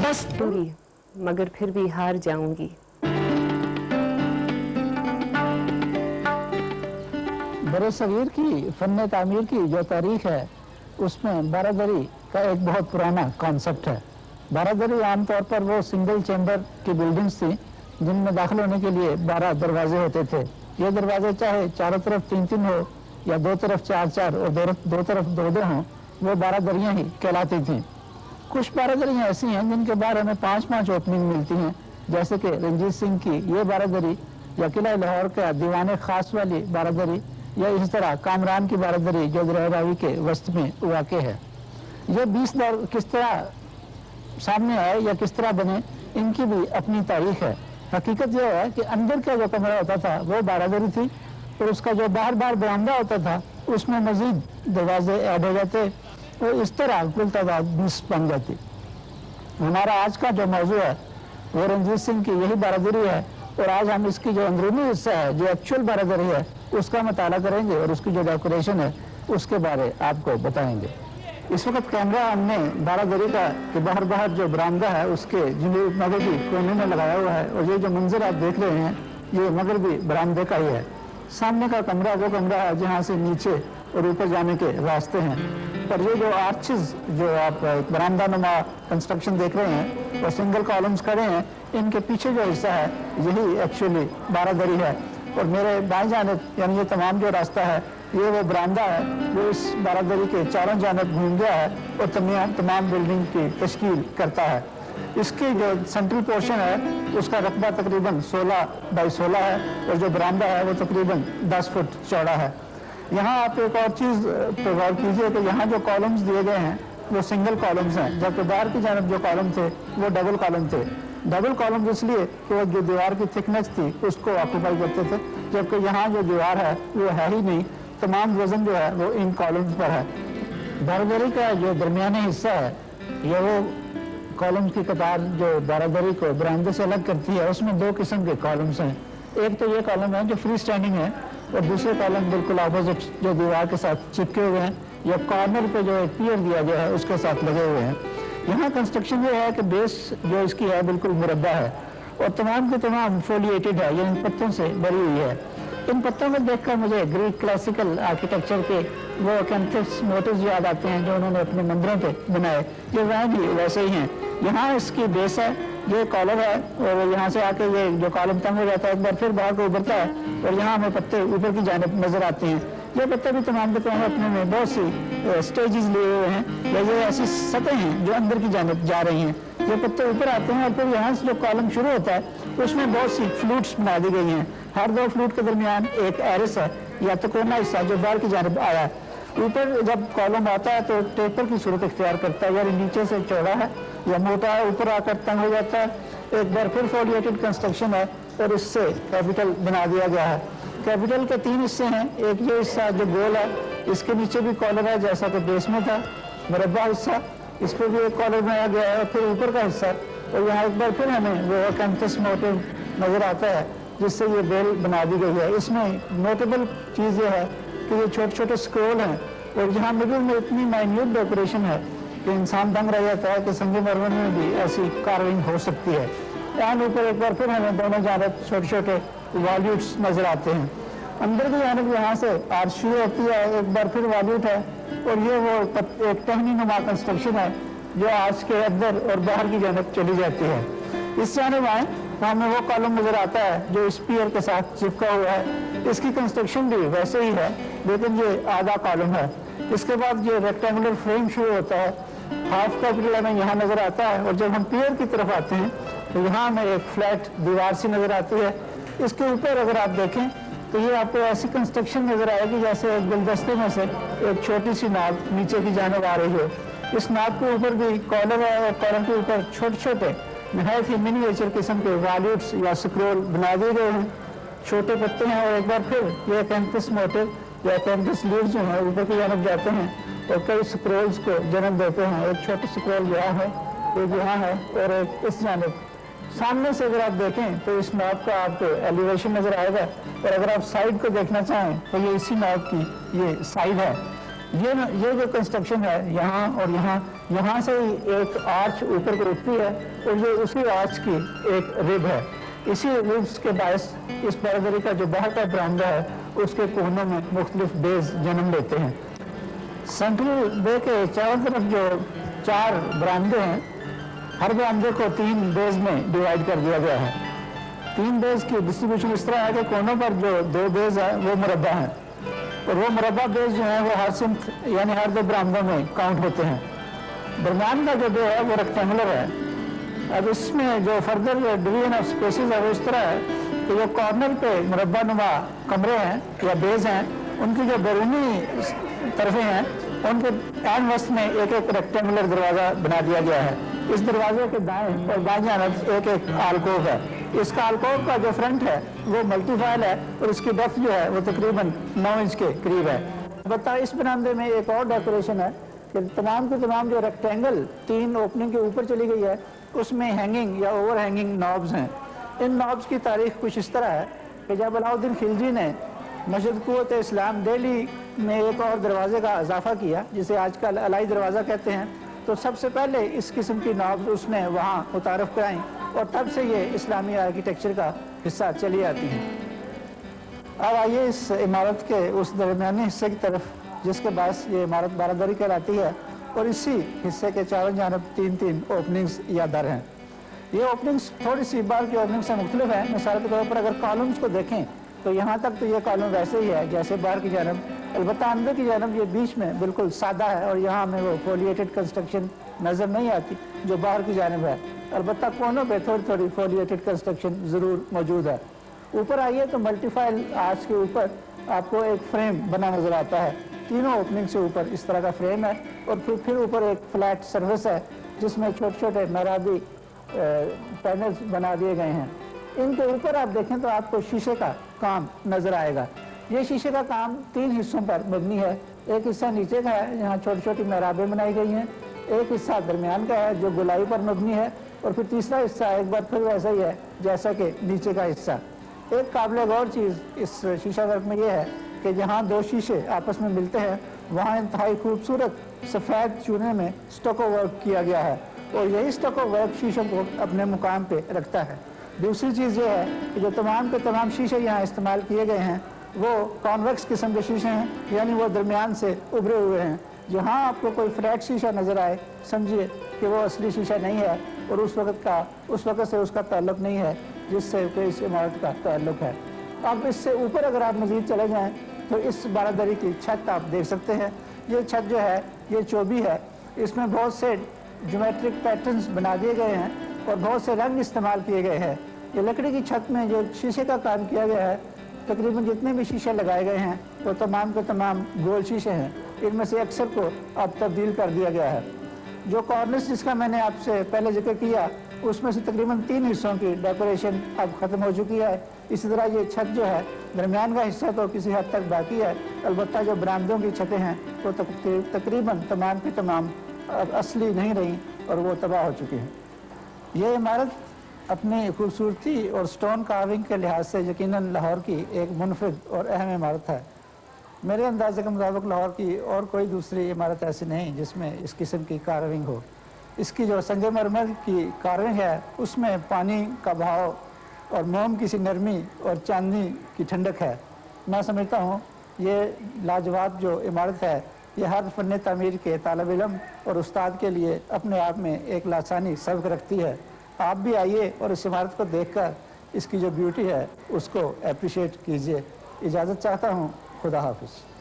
बस दूंगी मगर फिर भी हार जाऊंगी। बरसगीर की फन तामीर की जो तारीख है उसमें बारादरी का एक बहुत पुराना कॉन्सेप्ट है। बारादरी आमतौर पर वो सिंगल चैम्बर की बिल्डिंग्स थी जिनमें दाखिल होने के लिए 12 दरवाजे होते थे। ये दरवाजे चाहे चारों तरफ 3-3 हो या दो तरफ 4-4 और दो तरफ 2-2 हों, वो बारादरियाँ ही कहलाती थीं। कुछ बारादरियाँ ऐसी हैं जिनके बाहर हमें 5-5 ओपनिंग मिलती हैं, जैसे कि रंजीत सिंह की ये बारादरी या किला लाहौर का दीवाने खास वाली बारादरी या इस तरह कामरान की बारादरी जो दरिया रावी के वस्त में वाक़ है। ये 20 दौर किस तरह सामने आए या किस तरह बने, इनकी भी अपनी तारीख है। हकीकत यह है कि अंदर का जो कमरा होता था वो बारादरी थी और उसका जो बाहर बरामदा होता था उसमें मजीद दरवाजे ऐड हो जाते और इस तरह कुल तादाद 20 बन जाती। हमारा आज का जो मौजू है वो रंजीत सिंह की यही बारादरी है और आज हम इसकी जो अंदरूनी हिस्सा है, जो एक्चुअल बारादरी है, उसका मुताला करेंगे और उसकी जो डेकोरेशन है उसके बारे आपको बताएंगे। इस वक्त कैमरा हमने बारादरी का के बाहर जो बरामदा है उसके जनूब मगरबी कोने में लगाया हुआ है और ये जो मंजर आप देख रहे हैं ये मगरबी बरामदे का ही है। सामने का कमरा वो कमरा है जहाँ से नीचे और ऊपर जाने के रास्ते हैं। पर ये जो आर्चेस जो आप बरामदा नुमा कंस्ट्रक्शन देख रहे हैं और सिंगल कॉलम्स खड़े हैं, इनके पीछे जो हिस्सा है यही एक्चुअली बारादरी है और मेरे बाएं जानिब यानी ये तमाम जो रास्ता है ये वो बरामदा है जो इस बारादरी के चारों जानिब घूम गया है और तमाम बिल्डिंग की तश्कील करता है। इसकी जो सेंट्रल पोर्शन है उसका रकबा तकरीबन 16 बाई 16 है और जो बरामदा है वो तकरीबन 10 फुट चौड़ा है। यहाँ आप एक और चीज़ पर गौर कीजिए कि यहाँ जो कॉलम्स दिए गए हैं वो सिंगल कॉलम्स हैं, जबकि बाहर की जानब जो कॉलम थे वो डबल कॉलम थे। डबल कॉलम इसलिए कि वो जो दीवार की थिकनेस थी उसको ऑक्यूपाई करते थे, जबकि यहाँ जो दीवार है वो है ही नहीं, तमाम वजन जो है वो इन कॉलम्स पर है। बारादरी का जो दरमियानी हिस्सा है ये वो कॉलम्स की कतार जो बारादरी को बरामदे से अलग करती है, उसमें 2 किस्म के कॉलम्स हैं। एक तो ये कॉलम है जो फ्री स्टैंडिंग है और दूसरे कॉलम बिल्कुल अपोजिट जो दीवार के साथ चिपके हुए हैं या कॉर्नर पे जो एक पियर दिया गया है उसके साथ लगे हुए हैं। यहाँ कंस्ट्रक्शन ये है कि बेस जो इसकी है बिल्कुल मुरब्बा है और तमाम के तमाम फोलिएटेड है, ये इन पत्तों से भरी हुई है। इन पत्तों को देखकर मुझे ग्रीक क्लासिकल आर्किटेक्चर के वो कैंथस मोटिव्स याद आते हैं जो उन्होंने अपने मंदिरों पे बनाए, ये वहाँ भी वैसे ही हैं। यहाँ इसकी बेस है, ये कॉलम है और यहाँ से आके ये जो कॉलम तंग हो जाता है एक बार फिर बाहर को उभरता है और यहाँ हमें पत्ते ऊपर की जानिब नजर आते हैं। ये पत्ते भी तमाम के तमाम अपने में बहुत सी स्टेजेस लिए हुए हैं या ये ऐसी सतह हैं जो अंदर की जानिब जा रही हैं। ये पत्ते ऊपर आते हैं और फिर यहाँ से जो कॉलम शुरू होता है उसमें बहुत सी फ्लूट्स बना दी गई हैं। हर 2 फ्लूट के दरमियान एक एरिस है या तो कोना हिस्सा जो बाहर की जानिब आया है। ऊपर जब कॉलम आता है तो टेपर की सूरत इख्तियार करता है, यानी नीचे से चौड़ा है या मोटा है, ऊपर आकर तंग हो जाता है। एक बार फिर फोलिएटेड कंस्ट्रक्शन है और इससे कैपिटल बना दिया गया है। कैपिटल के 3 हिस्से हैं, एक ये हिस्सा जो गोल है, इसके नीचे भी कॉलर है जैसा कि बेस में था, मुरब्बा हिस्सा, इस पर भी एक कॉलर बनाया गया है और फिर ऊपर का हिस्सा और यहाँ एक बार फिर हमें वो कैंथस मोटिव नजर आता है जिससे ये बेल बना दी गई है। इसमें नोटेबल चीज़ ये है कि ये छोटे छोटे स्क्रोल हैं और यहाँ मिडिल में इतनी माइन्यूट डेकोरेशन है कि इंसान दंग रह जाता है कि संगे मरमर में भी ऐसी कार्विंग हो सकती है। यहाँ ऊपर एक बार फिर हमें दोनों जानब छोटे छोटे वॉल्यूट्स नजर आते हैं। अंदर की जानब यहाँ से आर्च शुरू होती है, एक बार फिर वॉल्यूट है और ये वो एक टहनी नुमा कंस्ट्रक्शन है जो आर्च के अंदर और बाहर की जानब चली जाती है। इस जानब आए तो हमें वो कॉलम नजर आता है जो स्पीयर के साथ चिपका हुआ है। इसकी कंस्ट्रक्शन भी वैसे ही है लेकिन ये आधा कॉलम है। इसके बाद ये रेक्टेंगुलर फ्रेम शुरू होता है, हाफ कैपिटल हमें यहाँ नजर आता है और जब हम पियर की तरफ आते हैं तो यहाँ हमें एक फ्लैट दीवार सी नजर आती है। इसके ऊपर अगर आप देखें तो ये आपको ऐसी कंस्ट्रक्शन नजर आएगी जैसे एक गुलदस्ते में से एक छोटी सी नाव नीचे की जानिब आ रही हो। इस नाव के ऊपर भी कॉलम है और कॉलम के ऊपर छोटे छोटे नहायत ही मिनिएचर किस्म के वॉल्यूट्स या स्क्रोल बना दिए गए हैं। छोटे पत्ते हैं और एक बार फिर ये कैंथस मोटिव या कैंथस लीव्स जो हैं ऊपर की जानब जाते हैं और कई स्क्रोल्स को जन्म देते हैं। एक छोटे स्क्रोल यहाँ है, एक यहाँ है और एक इस जानब। सामने से अगर आप देखें तो इस नाव का आपको एलिवेशन नजर आएगा और अगर आप साइड को देखना चाहें तो ये इसी नाव की ये साइड है। ये जो कंस्ट्रक्शन है यहाँ और यहाँ से ही एक आर्च ऊपर को उठती है और ये उसी आर्च की एक रिब है। इसी रिब्स के बायस इस बारादरी का जो बाहर का बरामदा है उसके कोनों में मुख्तलिफ बेज जन्म लेते हैं। सेंट्रल बे के चारों तरफ जो 4 बरामदे हैं, हर बरामदे को 3 बेज में डिवाइड कर दिया गया है। 3 बेज की डिस्ट्रीब्यूशन इस तरह है कि कोनों पर जो 2 बेज है वो मुरब्बा है और वो मुरब्बा बेज जो है वो हर सिम्त यानी हर 2 बरामदों में काउंट होते हैं। दरमियान का जो बे है वो रेक्टेंगुलर है। अब इसमें जो फर्दर डिवीजन ऑफ स्पेसेस है वो इस तरह है कि जो कॉर्नर पे मुरब्बा नुमा कमरे हैं या बेज हैं, उनकी जो बैरूनी तरफें हैं उनके एन वस्त में एक रेक्टेंगुलर दरवाज़ा बना दिया गया है। इस दरवाजे के दाएं और बाएं जानब एक आलकोव है। इसका आलकोव का जो फ्रंट है वो मल्टीफाइल है और इसकी डेप्थ जो है वो तकरीबन 9 इंच के करीब है। बता इस बरामदे में एक और डेकोरेशन है कि तमाम के तमाम जो रेक्टेंगल 3 ओपनिंग के ऊपर चली गई है उसमें हैंगिंग या ओवर हैंगिंग नॉब्स हैं। इन नॉब्स की तारीख कुछ इस तरह है कि जब अलाउद्दीन खिलजी ने मस्जिद कुव्वत इस्लाम दिल्ली में एक और दरवाजे का इजाफा किया जिसे आजकल अलाई दरवाज़ा कहते हैं, तो सबसे पहले इस किस्म की नॉब्स उसने वहाँ मुतारफ़ कराई और तब से ये इस्लामी आर्किटेक्चर का हिस्सा चली आती हैं। अब आइए इस इमारत के उस दरमियानी हिस्से की तरफ जिसके बायस ये इमारत बारादरी कहलाती है और इसी हिस्से के चारों जानब 3-3 ओपनिंग्स या दर हैं। ये ओपनिंग्स थोड़ी सी बार की ओपनिंग से मुख्तलिफ है। मिसाल के तौर पर अगर कॉलम्स को देखें तो यहाँ तक तो ये कॉलम वैसे ही है जैसे बाहर की जानब, अलबत्ता अंदर की जानब ये बीच में बिल्कुल सादा है और यहाँ में वो फोलिएटेड कंस्ट्रक्शन नज़र नहीं आती जो बाहर की जानब है। अलबत्ता कोनों पे थोड़ी थोड़ी फोलिएटेड कंस्ट्रक्शन ज़रूर मौजूद है। ऊपर आइए तो मल्टीफाइल आर्च के ऊपर आपको एक फ्रेम बना नज़र आता है। तीनों ओपनिंग से ऊपर इस तरह का फ्रेम है और फिर ऊपर एक फ्लैट सर्फेस है जिसमें छोटे छोटे मेहराबी पैनल्स बना दिए गए हैं। इनके ऊपर आप देखें तो आपको शीशे का काम नजर आएगा। ये शीशे का काम 3 हिस्सों पर मबनी है। एक हिस्सा नीचे का है जहाँ छोटी छोटी मेहराबें बनाई गई हैं, एक हिस्सा दरमियान का है जो गुलाई पर मबनी है और फिर तीसरा हिस्सा एक बार फिर वैसा ही है जैसा कि नीचे का हिस्सा। एक काबिल गौर चीज़ इस शीशा वर्क में ये है कि जहाँ 2 शीशे आपस में मिलते हैं वहाँ इंतहाई खूबसूरत सफ़ेद चूने में स्टोको वर्क किया गया है और यही स्टोको वर्क शीशों को अपने मुकाम पे रखता है। दूसरी चीज़ ये है कि जो तमाम के तमाम शीशे यहाँ इस्तेमाल किए गए हैं वो कॉन्वेक्स किस्म के शीशे हैं, यानी वो दरमियान से उभरे हुए हैं। जहाँ आपको कोई फ्लैट शीशा नज़र आए समझिए कि वो असली शीशा नहीं है और उस वक्त से उसका ताल्लुक नहीं है जिससे कि इस इमारत का ताल्लुक है। अब इससे ऊपर अगर आप मज़ीद चले जाएँ तो इस बारादरी की छत आप देख सकते हैं। ये छत जो है ये चौबी है, इसमें बहुत से ज्योमेट्रिक पैटर्न्स बना दिए गए हैं और बहुत से रंग इस्तेमाल किए गए हैं। ये लकड़ी की छत में जो शीशे का काम किया गया है, तकरीबन जितने भी शीशे लगाए गए हैं वो तमाम के तमाम गोल शीशे हैं। इनमें से अक्सर को अब तब्दील कर दिया गया है। जो कॉर्निस जिसका मैंने आपसे पहले जिक्र किया उसमें से तकरीबन 3 हिस्सों की डेकोरेशन अब ख़त्म हो चुकी है। इसी तरह ये छत जो है दरमियान का हिस्सा तो किसी हद तक बाकी है, अलबत्ता जो बरामदों की छतें हैं वो तकरीबन तमाम की तमाम अब असली नहीं रही और वो तबाह हो चुकी हैं। ये इमारत अपनी खूबसूरती और स्टोन कार्विंग के लिहाज से यकीनन लाहौर की एक मुनफरिद और अहम इमारत है। मेरे अंदाजे के मुताबिक लाहौर की और कोई दूसरी इमारत ऐसी नहीं जिसमें इस किस्म की कार्विंग हो। इसकी जो संगमरमर की कार्विंग है उसमें पानी का बहाव और मोम की सी नरमी और चांदनी की ठंडक है। मैं समझता हूँ ये लाजवाब जो इमारत है ये हर फन तामीर के तालिब इल्म और उस्ताद के लिए अपने आप में एक लासानी सबक रखती है। आप भी आइए और इस इमारत को देखकर इसकी जो ब्यूटी है उसको अप्रिशिएट कीजिए। इजाज़त चाहता हूँ। खुदा हाफिज़।